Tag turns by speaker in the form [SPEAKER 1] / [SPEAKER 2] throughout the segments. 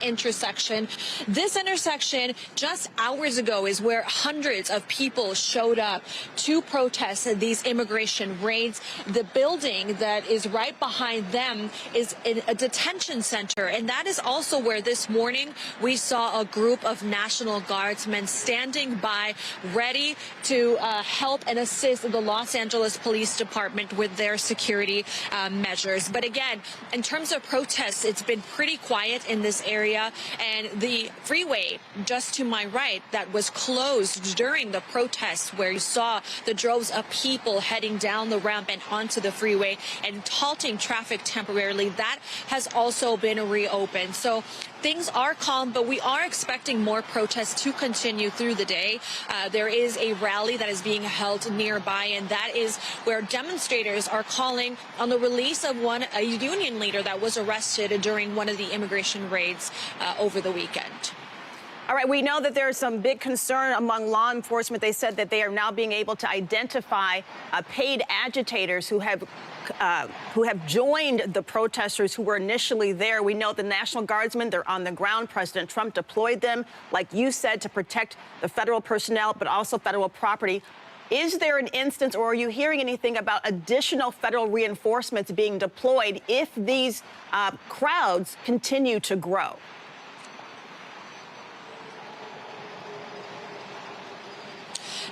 [SPEAKER 1] intersection. This intersection just hours ago is where hundreds of people showed up to protest these immigration raids. The building that is right behind them is a detention center, and that is also where this morning we saw a group of National Guardsmen standing by, ready to help and assist the Los Angeles Police Department with their security measures. But again, in terms of protests, it's been pretty quiet in this area. And the freeway just to my right that was closed during the protests, where you saw the droves of people heading down the ramp and onto the freeway and halting traffic temporarily, that has also been reopened. So things are calm, but we are expecting more protests to continue through the day. There is a rally that is being held nearby, and that is where demonstrators are calling on the release of a union leader that was arrested during one of the immigration raids over the weekend.
[SPEAKER 2] All right, we know that there's some big concern among law enforcement. They said that they are now being able to identify paid agitators who have joined the protesters who were initially there. We know the National Guardsmen, they're on the ground. President Trump deployed them, like you said, to protect the federal personnel, but also federal property. Is there an instance, or are you hearing anything about additional federal reinforcements being deployed if these crowds continue to grow?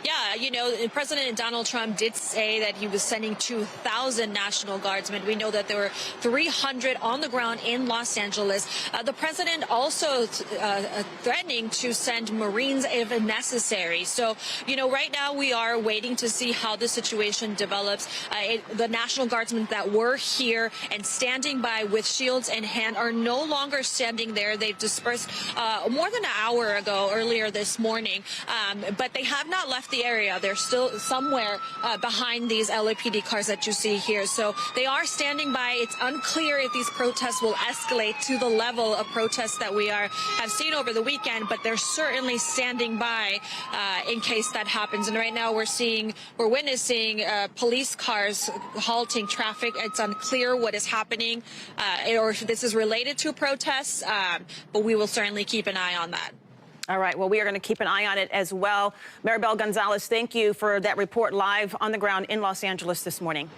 [SPEAKER 1] Yeah, you know, President Donald Trump did say that he was sending 2,000 National Guardsmen. We know that there were 300 on the ground in Los Angeles. The president also threatening to send Marines if necessary. So, you know, right now we are waiting to see how the situation develops. The National Guardsmen that were here and standing by with shields in hand are no longer standing there. They've dispersed more than an hour ago, earlier this morning, but they have not left the area. They're still somewhere behind these LAPD cars that you see here. So they are standing by. It's unclear if these protests will escalate to the level of protests that we have seen over the weekend, but they're certainly standing by in case that happens. And right now we're witnessing police cars halting traffic. It's unclear what is happening or if this is related to protests, but we will certainly keep an eye on that.
[SPEAKER 2] All right. Well, we are going to keep an eye on it as well. Maribel Gonzalez, thank you for that report live on the ground in Los Angeles this morning.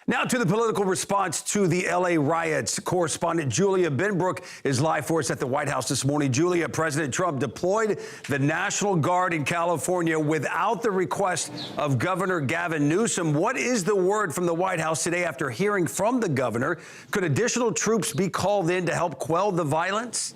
[SPEAKER 3] Now to the political response to the L.A. riots. Correspondent Julia Benbrook is live for us at the White House this morning. Julia, President Trump deployed the National Guard in California without the request of Governor Gavin Newsom. What is the word from the White House today after hearing from the governor? Could additional troops be called in to help quell the violence?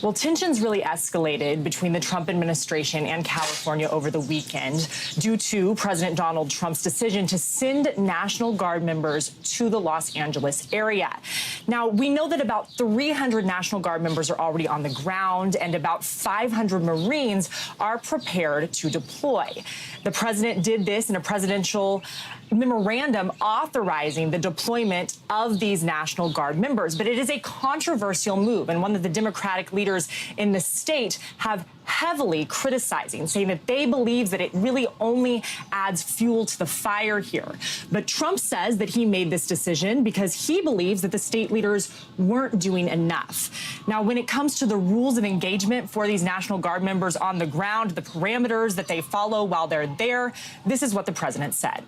[SPEAKER 4] Well, tensions really escalated between the Trump administration and California over the weekend due to President Donald Trump's decision to send National Guard members to the Los Angeles area. Now, we know that about 300 National Guard members are already on the ground and about 500 Marines are prepared to deploy. The president did this in a presidential memorandum authorizing the deployment of these National Guard members. But it is a controversial move, and one that the Democratic leaders in the state have heavily criticizing, saying that they believe that it really only adds fuel to the fire here. But Trump says that he made this decision because he believes that the state leaders weren't doing enough. Now, when it comes to the rules of engagement for these National Guard members on the ground, the parameters that they follow while they're there, this is what the president said.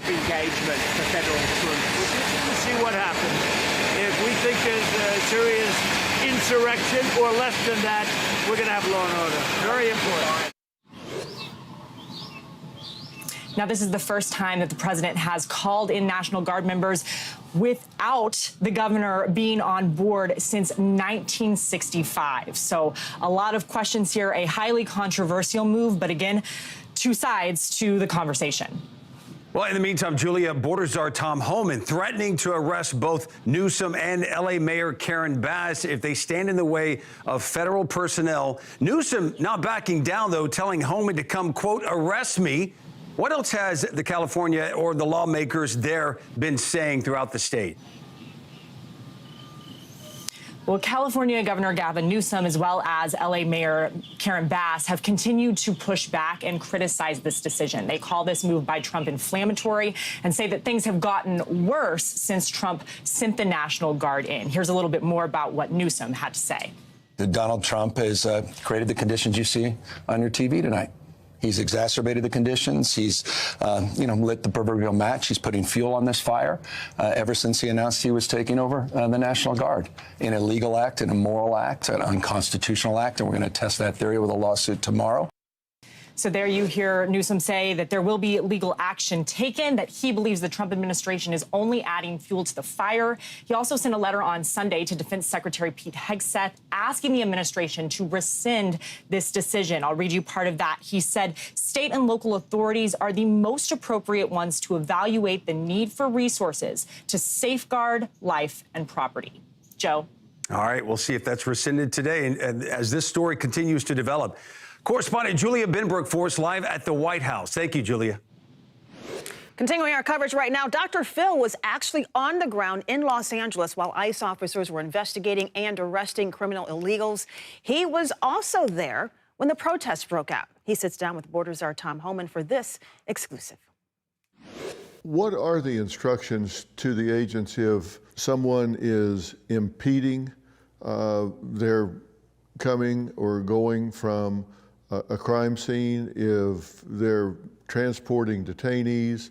[SPEAKER 5] Engagement for federal troops. We'll see what happens. If we think there's a serious insurrection or less than that, we're going to have law and order. Very important.
[SPEAKER 4] Now, this is the first time that the president has called in National Guard members without the governor being on board since 1965. So a lot of questions here, a highly controversial move, but again, two sides to the conversation.
[SPEAKER 3] Well, in the meantime, Julia, border czar Tom Homan threatening to arrest both Newsom and L.A. Mayor Karen Bass if they stand in the way of federal personnel. Newsom not backing down, though, telling Homan to come, quote, arrest me. What else has the California or the lawmakers there been saying throughout the state?
[SPEAKER 4] Well, California Governor Gavin Newsom, as well as LA Mayor Karen Bass, have continued to push back and criticize this decision. They call this move by Trump inflammatory and say that things have gotten worse since Trump sent the National Guard in. Here's a little bit more about what Newsom had to say.
[SPEAKER 6] Donald Trump has created the conditions you see on your TV tonight. He's exacerbated the conditions. He's, lit the proverbial match. He's putting fuel on this fire ever since he announced he was taking over the National Guard. An illegal act, an immoral act, an unconstitutional act, and we're going to test that theory with a lawsuit tomorrow.
[SPEAKER 4] So there you hear Newsom say that there will be legal action taken, that he believes the Trump administration is only adding fuel to the fire. He also sent a letter on Sunday to Defense Secretary Pete Hegseth asking the administration to rescind this decision. I'll read you part of that. He said state and local authorities are the most appropriate ones to evaluate the need for resources to safeguard life and property. Joe.
[SPEAKER 3] All right, we'll see if that's rescinded today. And as this story continues to develop, correspondent Julia Benbrook for us live at the White House. Thank you, Julia.
[SPEAKER 2] Continuing our coverage right now, Dr. Phil was actually on the ground in Los Angeles while ICE officers were investigating and arresting criminal illegals. He was also there when the protests broke out. He sits down with Border Czar Tom Homan for this exclusive.
[SPEAKER 7] What are the instructions to the agents if someone is impeding their coming or going from a crime scene, if they're transporting detainees,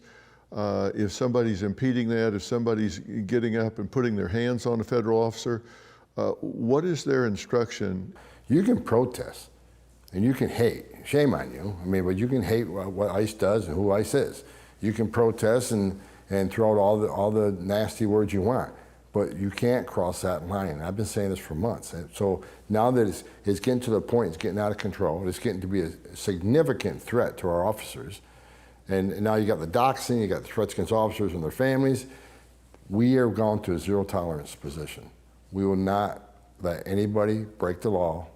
[SPEAKER 7] if somebody's impeding that, if somebody's getting up and putting their hands on a federal officer, what is their instruction?
[SPEAKER 8] You can protest and you can hate. Shame on you. I mean, but you can hate what ICE does and who ICE is. You can protest and throw out all the nasty words you want. But you can't cross that line. I've been saying this for months. And so now that it's getting to the point, it's getting out of control, it's getting to be a significant threat to our officers. And now you got the doxing, you got the threats against officers and their families. We are going to a zero tolerance position. We will not let anybody break the law,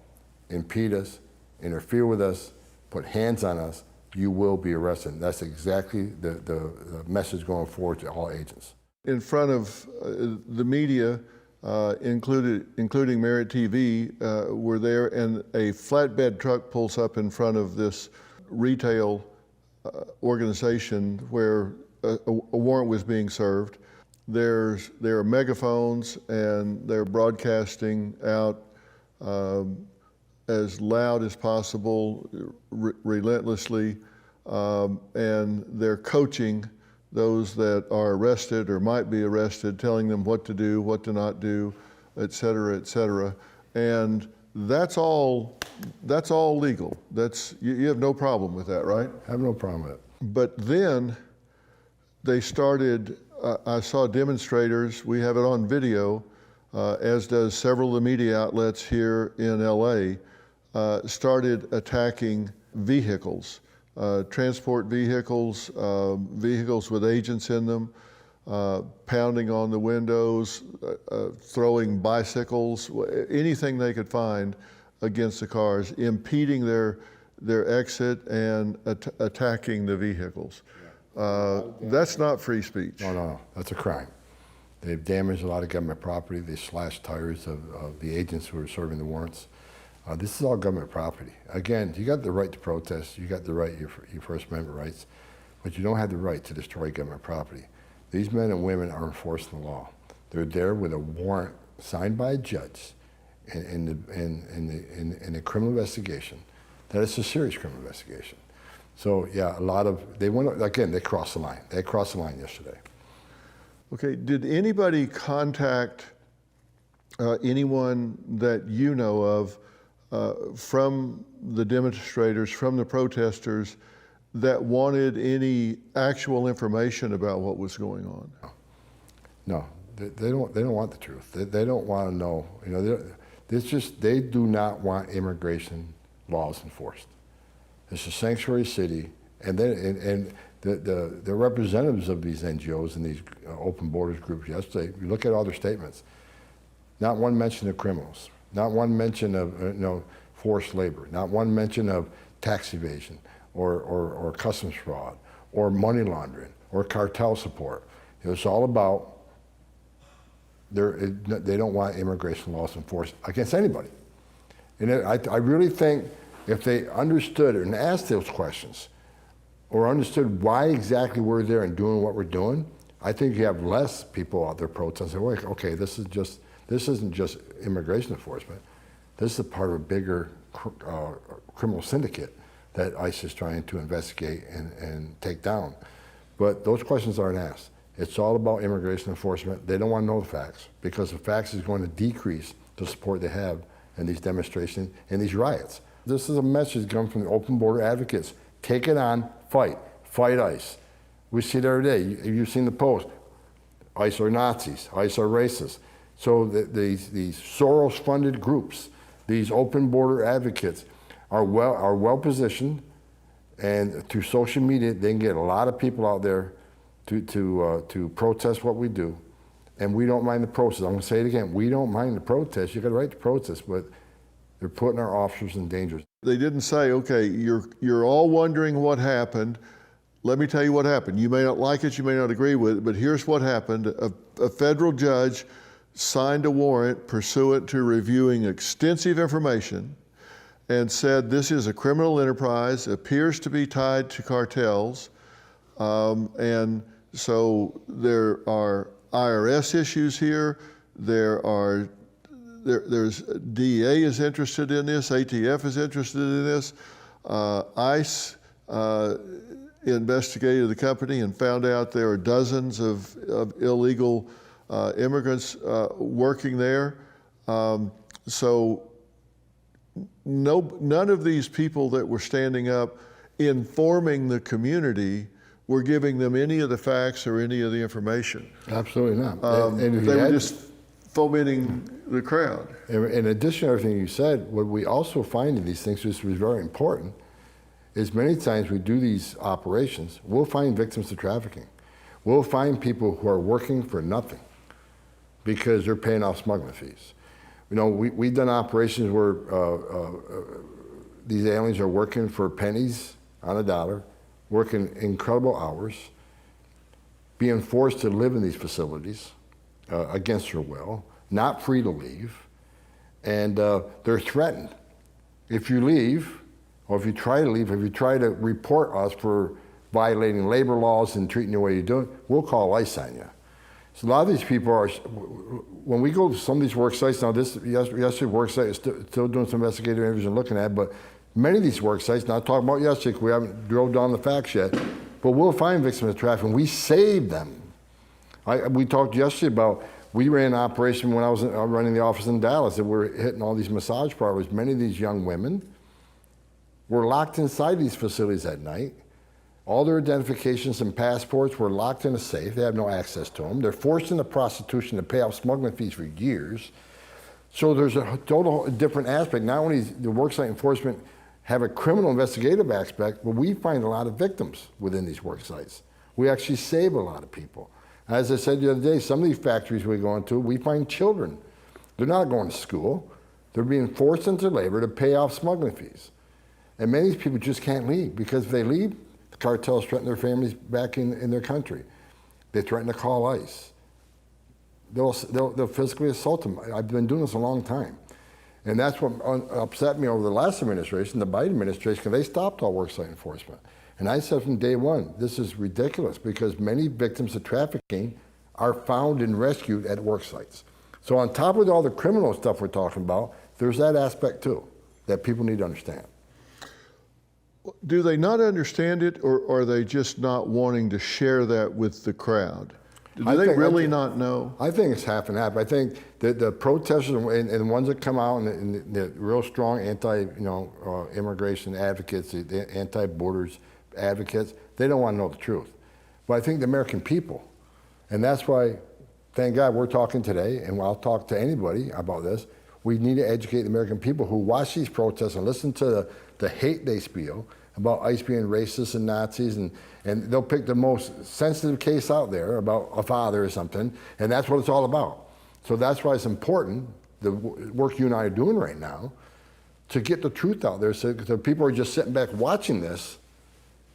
[SPEAKER 8] impede us, interfere with us, put hands on us. You will be arrested. That's exactly the message going forward to all agents.
[SPEAKER 7] In front of the media, including Merit TV, were there, and a flatbed truck pulls up in front of this retail organization where a warrant was being served. There are megaphones, and they're broadcasting out as loud as possible, relentlessly, and they're coaching those that are arrested or might be arrested, telling them what to do, what to not do, et cetera, et cetera. And that's all legal. You have no problem with that, right?
[SPEAKER 8] I have no problem with it.
[SPEAKER 7] But then they started, I saw demonstrators, we have it on video, as does several of the media outlets here in LA, started attacking vehicles. Transport vehicles, vehicles with agents in them, pounding on the windows, throwing bicycles, anything they could find against the cars, impeding their exit and attacking the vehicles. That's not free speech.
[SPEAKER 8] No, that's a crime. They've damaged a lot of government property. They slashed tires of the agents who were serving the warrants. This is all government property. Again, you got the right to protest, you got the right, your First Amendment rights, but you don't have the right to destroy government property. These men and women are enforcing the law. They're there with a warrant signed by a judge in a criminal investigation. That is a serious criminal investigation. So yeah, they crossed the line. They crossed the line yesterday.
[SPEAKER 7] Okay, did anybody contact anyone that you know of from the demonstrators, from the protesters, that wanted any actual information about what was going on?
[SPEAKER 8] No, they don't want the truth. They don't want to know. You know, they do not want immigration laws enforced. It's a sanctuary city, and the representatives of these NGOs and these open borders groups yesterday, you look at all their statements, not one mention of criminals, not one mention of forced labor, not one mention of tax evasion or customs fraud or money laundering or cartel support. It was all about They don't want immigration laws enforced against anybody. And I really think if they understood and asked those questions, or understood why exactly we're there and doing what we're doing, I think you have less people out there protesting. Okay, this isn't just immigration enforcement. This is a part of a bigger criminal syndicate that ICE is trying to investigate and take down. But those questions aren't asked. It's all about immigration enforcement. They don't want to know the facts, because the facts is going to decrease the support they have in these demonstrations and these riots. This is a message coming from the open border advocates. Take it on, fight ICE. We see it every day. You've seen the post. ICE are Nazis, ICE are racist. So these Soros-funded groups, these open border advocates are well positioned, and through social media, they can get a lot of people out there to protest what we do. And we don't mind the protest. I'm gonna say it again, we don't mind the protest. You got a right to protest, but they're putting our officers in danger.
[SPEAKER 7] They didn't say, okay, you're all wondering what happened. Let me tell you what happened. You may not like it, you may not agree with it, but here's what happened. A federal judge signed a warrant pursuant to reviewing extensive information and said this is a criminal enterprise, appears to be tied to cartels, and so there are IRS issues here. There's DEA is interested in this, ATF is interested in this. ICE investigated the company and found out there are dozens of illegal immigrants working there. So none of these people that were standing up informing the community were giving them any of the facts or any of the information.
[SPEAKER 8] Absolutely not.
[SPEAKER 7] And they were just fomenting the crowd.
[SPEAKER 8] In addition to everything you said, what we also find in these things, which was very important, is many times we do these operations, we'll find victims of trafficking. We'll find people who are working for nothing because they're paying off smuggling fees. You know, we've done operations where these aliens are working for pennies on a dollar, working incredible hours, being forced to live in these facilities against their will, not free to leave, and they're threatened. If you leave, or if you try to leave, if you try to report us for violating labor laws and treating you the way you do, we'll call ICE on you. So a lot of these people are, when we go to some of these work sites, now this yesterday work site is still doing some investigative interviews and looking at, but many of these work sites, not talking about yesterday, we haven't drilled down the facts yet, but we'll find victims of trafficking. We save them. We talked yesterday about, we ran an operation when I was running the office in Dallas that we're hitting all these massage parlors. Many of these young women were locked inside these facilities at night. All their identifications and passports were locked in a safe. They have no access to them. They're forced into prostitution to pay off smuggling fees for years. So there's a total different aspect. Not only does the worksite enforcement have a criminal investigative aspect, but we find a lot of victims within these work sites. We actually save a lot of people. As I said the other day, some of these factories we go into, we find children. They're not going to school. They're being forced into labor to pay off smuggling fees. And many of these people just can't leave, because if they leave, the cartels threaten their families back in their country. They threaten to call ICE. They'll physically assault them. I've been doing this a long time. And that's what upset me over the last administration, the Biden administration, because they stopped all worksite enforcement. And I said from day one, this is ridiculous, because many victims of trafficking are found and rescued at work sites. So on top of all the criminal stuff we're talking about, there's that aspect too, that people need to understand.
[SPEAKER 7] Do they not understand it, or are they just not wanting to share that with the crowd? Do they really not know?
[SPEAKER 8] I think it's half and half. I think that the protesters and the ones that come out and the real strong anti-immigration advocates, the anti-borders advocates, they don't want to know the truth. But I think the American people, and that's why, thank God, we're talking today, and I'll talk to anybody about this. We need to educate the American people who watch these protests and listen to the hate they spew about ICE being racist and Nazis, and they'll pick the most sensitive case out there about a father or something, and that's what it's all about. So that's why it's important, the work you and I are doing right now, to get the truth out there, so the people are just sitting back watching this,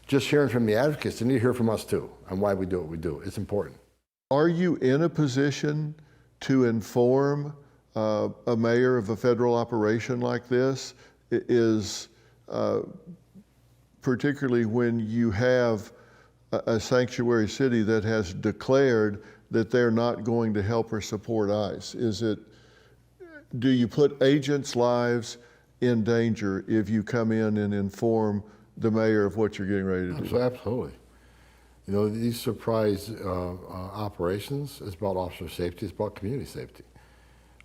[SPEAKER 8] just hearing from the advocates. They need to hear from us too on why we do what we do. It's important.
[SPEAKER 7] Are you in a position to inform a mayor of a federal operation like this is particularly when you have a sanctuary city that has declared that they're not going to help or support ICE. Do you put agents' lives in danger if you come in and inform the mayor of what you're getting ready to do?
[SPEAKER 8] Absolutely. You know, these surprise operations is about officer safety, it's about community safety.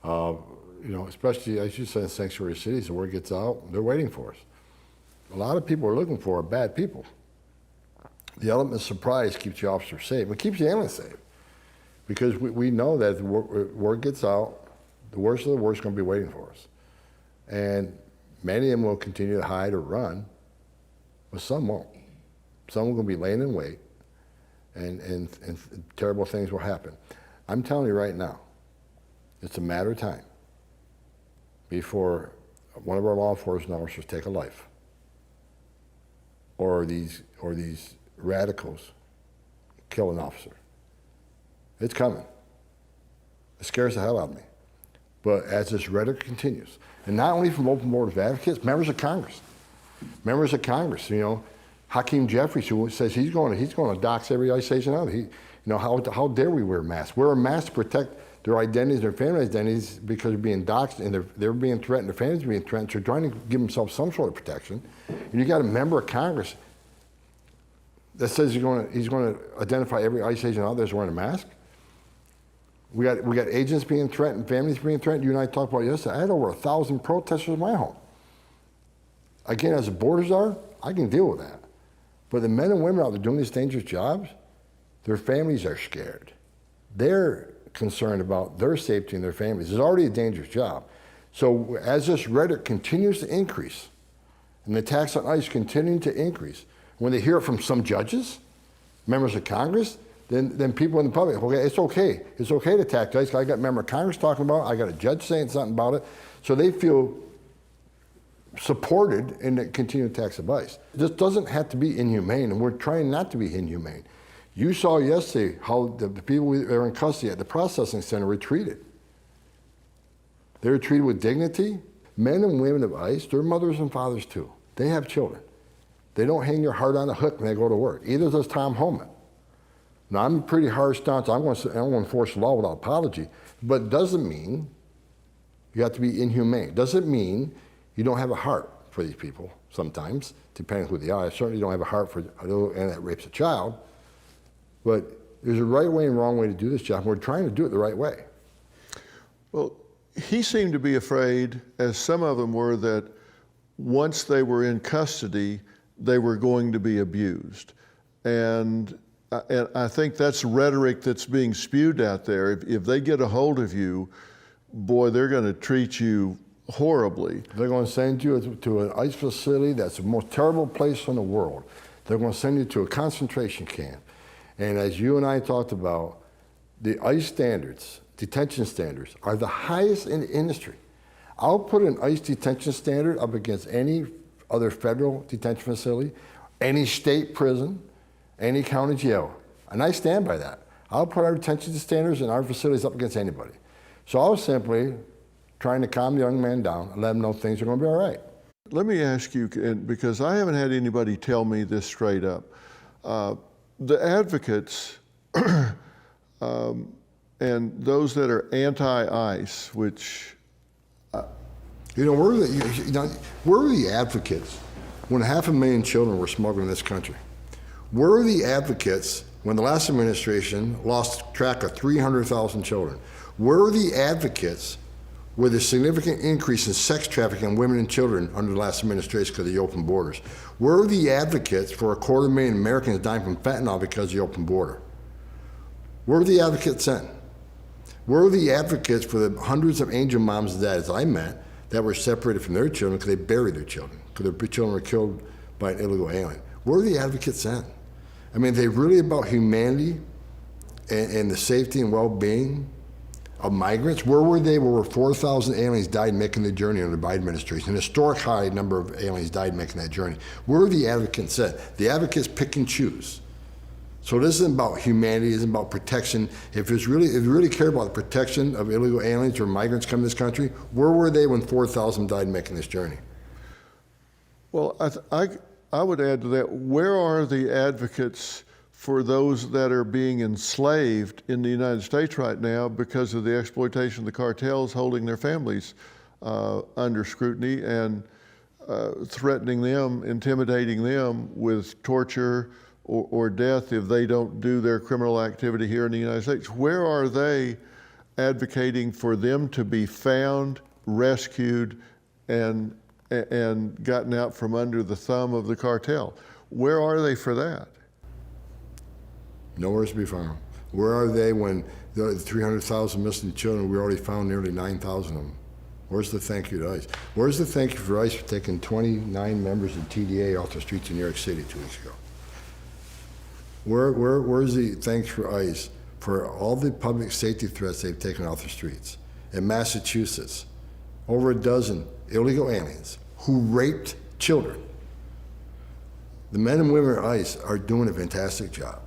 [SPEAKER 8] You know, especially, as you said, in sanctuary cities, the word gets out, they're waiting for us. A lot of people are looking for are bad people. The element of surprise keeps the officer safe, but keeps the aliens safe. Because we know that if the word gets out, the worst of the worst is going to be waiting for us. And many of them will continue to hide or run, but some won't. Some are going to be laying in wait, and terrible things will happen. I'm telling you right now, it's a matter of time before one of our law enforcement officers take a life, or these radicals kill an officer. It's coming. It scares the hell out of me. But as this rhetoric continues, and not only from Open Borders advocates, members of Congress, you know, Hakeem Jeffries, who says he's going to dox every ICE agent out. You know, how dare we wear masks? Wear a mask to protect their identities, their family identities, because they're being doxxed and they're being threatened, their families are being threatened, so they're trying to give themselves some sort of protection. And you got a member of Congress that says he's going to identify every ICE agent out there as wearing a mask. We got agents being threatened, families being threatened. You and I talked about yesterday. I had over 1,000 protesters in my home. Again, as the borders are, I can deal with that. But the men and women out there doing these dangerous jobs, their families are scared. They're concerned about their safety and their families. It's already a dangerous job. So as this rhetoric continues to increase, and the attacks on ICE continue to increase, when they hear it from some judges, members of Congress, then people in the public, okay, it's okay to attack ICE. I got a member of Congress talking about it, I got a judge saying something about it, so they feel supported in the continued attacks of ICE. This doesn't have to be inhumane, and we're trying not to be inhumane. You saw yesterday how the people that are in custody at the processing center were treated. They were treated with dignity. Men and women of ICE, they're mothers and fathers too. They have children. They don't hang their heart on a hook when they go to work. Either does Tom Homan. Now, I'm pretty harsh stance. I'm going to enforce the law without apology, but it doesn't mean you have to be inhumane. It doesn't mean you don't have a heart for these people sometimes, depending who they are. I certainly don't have a heart for a little and that rapes a child, but there's a right way and wrong way to do this job. We're trying to do it the right way.
[SPEAKER 7] Well, he seemed to be afraid, as some of them were, that once they were in custody, they were going to be abused. And I think that's rhetoric that's being spewed out there. If they get a hold of you, boy, they're going to treat you horribly.
[SPEAKER 8] They're going to send you to an ICE facility that's the most terrible place in the world. They're going to send you to a concentration camp. And as you and I talked about, the ICE standards, detention standards, are the highest in the industry. I'll put an ICE detention standard up against any other federal detention facility, any state prison, any county jail. And I stand by that. I'll put our detention standards and our facilities up against anybody. So I was simply trying to calm the young man down and let him know things are going to be all right.
[SPEAKER 7] Let me ask you, because I haven't had anybody tell me this straight up. The advocates and those that are anti-ICE, which...
[SPEAKER 8] where were the advocates when 500,000 children were smuggled in this country? Where were the advocates when the last administration lost track of 300,000 children? Where were the advocates with a significant increase in sex trafficking of women and children under the last administration because of the open borders? Where are the advocates for 250,000 Americans dying from fentanyl because of the open border? Where are the advocates then? Where are the advocates for the hundreds of angel moms and dads I met that were separated from their children because they buried their children, because their children were killed by an illegal alien? Where are the advocates then? I mean, they're really about humanity and the safety and well-being of migrants. Where were they? Where 4,000 aliens died making the journey under the Biden administration? An historic high number of aliens died making that journey. Where are the advocates at? The advocates pick and choose. So this isn't about humanity, it isn't about protection. If you really care about the protection of illegal aliens or migrants coming to this country, where were they when 4,000 died making this journey?
[SPEAKER 7] Well, I would add to that, where are the advocates for those that are being enslaved in the United States right now because of the exploitation of the cartels holding their families under scrutiny and threatening them, intimidating them with torture or death if they don't do their criminal activity here in the United States? Where are they advocating for them to be found, rescued, and gotten out from under the thumb of the cartel? Where are they for that?
[SPEAKER 8] Nowhere to be found. Where are they when the 300,000 missing children, we already found nearly 9,000 of them? Where's the thank you to ICE? Where's the thank you for ICE for taking 29 members of TDA off the streets of New York City 2 weeks ago? Where's the thanks for ICE for all the public safety threats they've taken off the streets? In Massachusetts, over a dozen illegal aliens who raped children. The men and women at ICE are doing a fantastic job.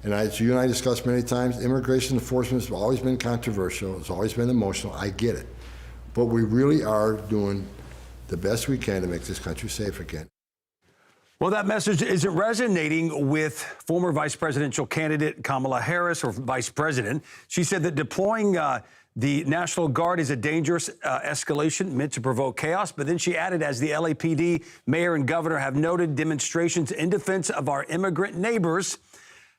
[SPEAKER 8] And as you and I discussed many times, immigration enforcement has always been controversial, it's always been emotional, I get it. But we really are doing the best we can to make this country safe again.
[SPEAKER 3] Well, that message isn't resonating with former vice presidential candidate Kamala Harris, or vice president. She said that deploying the National Guard is a dangerous escalation meant to provoke chaos. But then she added, as the LAPD mayor and governor have noted, demonstrations in defense of our immigrant neighbors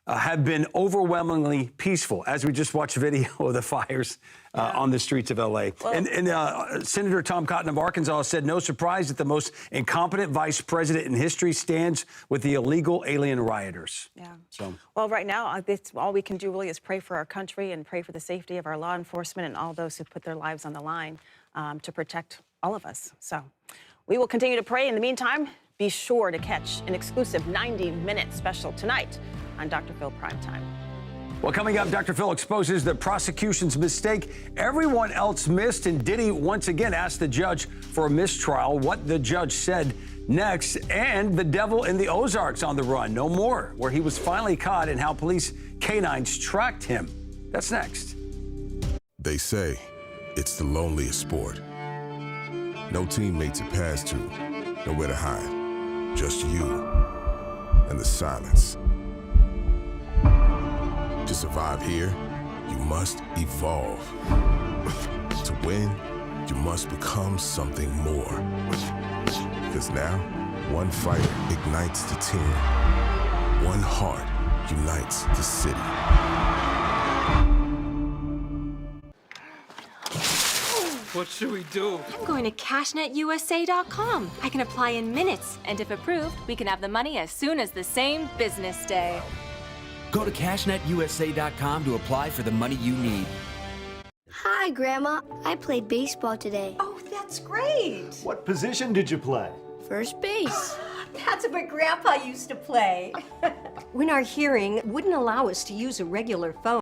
[SPEAKER 3] have been overwhelmingly peaceful, as we just watched video of the fires on the streets of L.A. Well, and Senator Tom Cotton of Arkansas said, no surprise that the most incompetent vice president in history stands with the illegal alien rioters.
[SPEAKER 2] Yeah.
[SPEAKER 3] So,
[SPEAKER 2] well, right now, all we can do really is pray for our country and pray for the safety of our law enforcement and all those who put their lives on the line to protect all of us. So we will continue to pray. In the meantime, be sure to catch an exclusive 90-minute special tonight on Dr. Phil Primetime.
[SPEAKER 3] well, coming up, Dr. Phil exposes the prosecution's mistake everyone else missed, and Diddy once again asked the judge for a mistrial, what the judge said next, and the devil in the Ozarks on the run, no more, where he was finally caught and how police canines tracked him. That's next.
[SPEAKER 9] They say it's the loneliest sport. No teammates to pass to, nowhere to hide, just you and the silence. To survive here, you must evolve. To win, you must become something more. Because now, one fighter ignites the team. One heart unites the city.
[SPEAKER 10] What should we do?
[SPEAKER 11] I'm going to CashNetUSA.com. I can apply in minutes, and if approved, we can have the money as soon as the same business day.
[SPEAKER 10] Go to CashNetUSA.com to apply for the money you need.
[SPEAKER 12] Hi, Grandma. I played baseball today.
[SPEAKER 13] Oh, that's great.
[SPEAKER 14] What position did you play?
[SPEAKER 12] First base.
[SPEAKER 13] That's what Grandpa used to play. When our hearing wouldn't allow us to use a regular phone,